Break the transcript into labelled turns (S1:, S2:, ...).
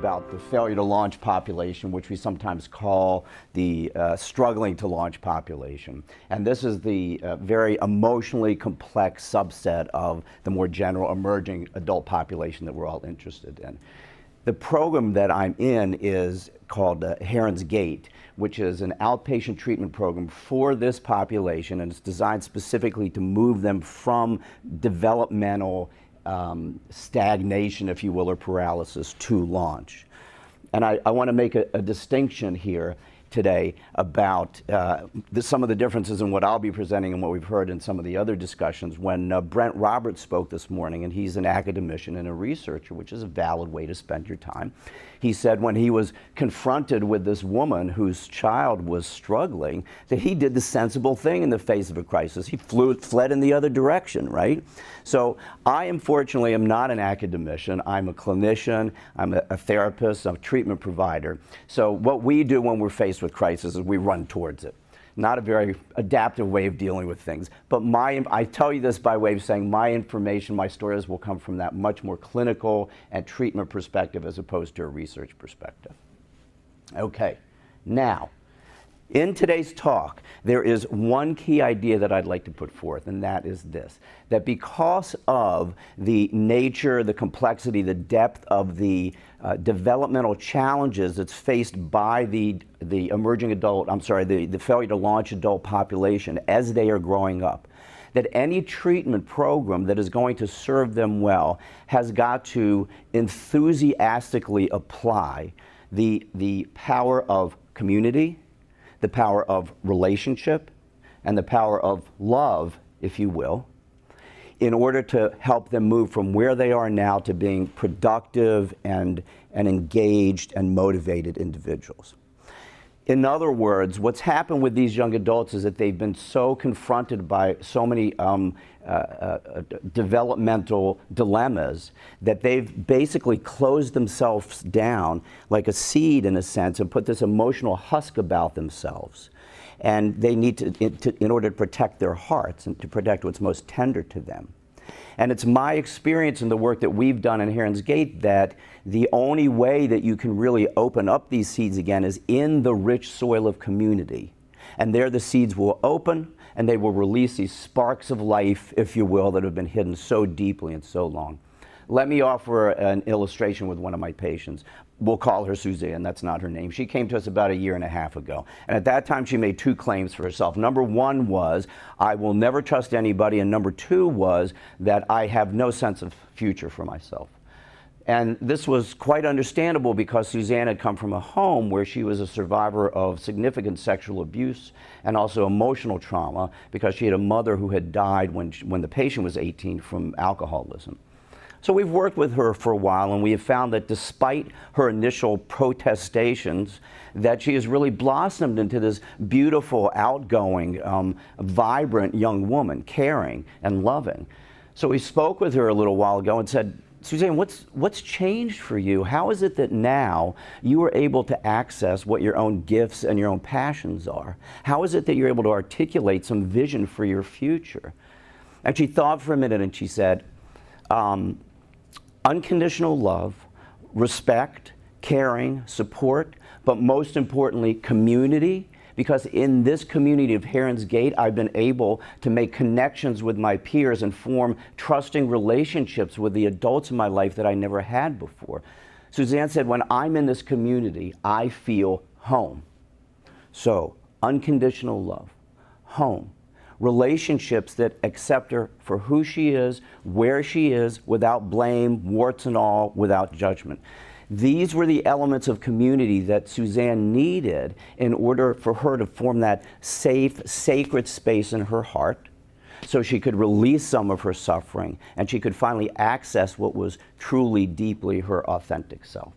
S1: about the failure to launch population, which we sometimes call the struggling to launch population. And this is the very emotionally complex subset of the more general emerging adult population that we're all interested in. The program that I'm in is called Heron's Gate, which is an outpatient treatment program for this population, and it's designed specifically to move them from developmental stagnation, if you will, or paralysis to launch. And I want to make a distinction here today about some of the differences in what I'll be presenting and what we've heard in some of the other discussions. When Brent Roberts spoke this morning, and he's an academician and a researcher, which is a valid way to spend your time, he said when he was confronted with this woman whose child was struggling, that he did the sensible thing in the face of a crisis. He fled in the other direction, right? So I, unfortunately, am not an academician. I'm a clinician, I'm a therapist, I'm a treatment provider. So what we do when we're faced with crisis is we run towards it. Not a very adaptive way of dealing with things. But I tell you this by way of saying my information, my stories will come from that much more clinical and treatment perspective as opposed to a research perspective. Okay, now, in today's talk, there is one key idea that I'd like to put forth, and that is this, that because of the nature, the complexity, the depth of the developmental challenges that's faced by the emerging adult, the failure to launch adult population as they are growing up, that any treatment program that is going to serve them well has got to enthusiastically apply the power of community, the power of relationship, and the power of love, if you will, in order to help them move from where they are now to being productive and engaged and motivated individuals. In other words, what's happened with these young adults is that they've been so confronted by so many developmental dilemmas that they've basically closed themselves down like a seed in a sense and put this emotional husk about themselves. And they need to, in order to protect their hearts and to protect what's most tender to them. And it's my experience in the work that we've done in Heron's Gate that the only way that you can really open up these seeds again is in the rich soil of community. And there the seeds will open and they will release these sparks of life, if you will, that have been hidden so deeply and so long. Let me offer an illustration with one of my patients. We'll call her Suzanne, that's not her name. She came to us about 1.5 years ago. And at that time she made 2 claims for herself. Number 1 was, I will never trust anybody, and number 2 was that I have no sense of future for myself. And this was quite understandable because Suzanne had come from a home where she was a survivor of significant sexual abuse and also emotional trauma because she had a mother who had died when the patient was 18 from alcoholism. So we've worked with her for a while, and we have found that despite her initial protestations, that she has really blossomed into this beautiful, outgoing, vibrant young woman, caring and loving. So we spoke with her a little while ago and said, Suzanne, what's changed for you? How is it that now you are able to access what your own gifts and your own passions are? How is it that you're able to articulate some vision for your future? And she thought for a minute and she said, unconditional love, respect, caring, support, but most importantly, community. Because in this community of Heron's Gate, I've been able to make connections with my peers and form trusting relationships with the adults in my life that I never had before. Suzanne said, when I'm in this community, I feel home. So, unconditional love, home. Relationships that accept her for who she is, where she is, without blame, warts and all, without judgment. These were the elements of community that Suzanne needed in order for her to form that safe, sacred space in her heart so she could release some of her suffering and she could finally access what was truly, deeply her authentic self.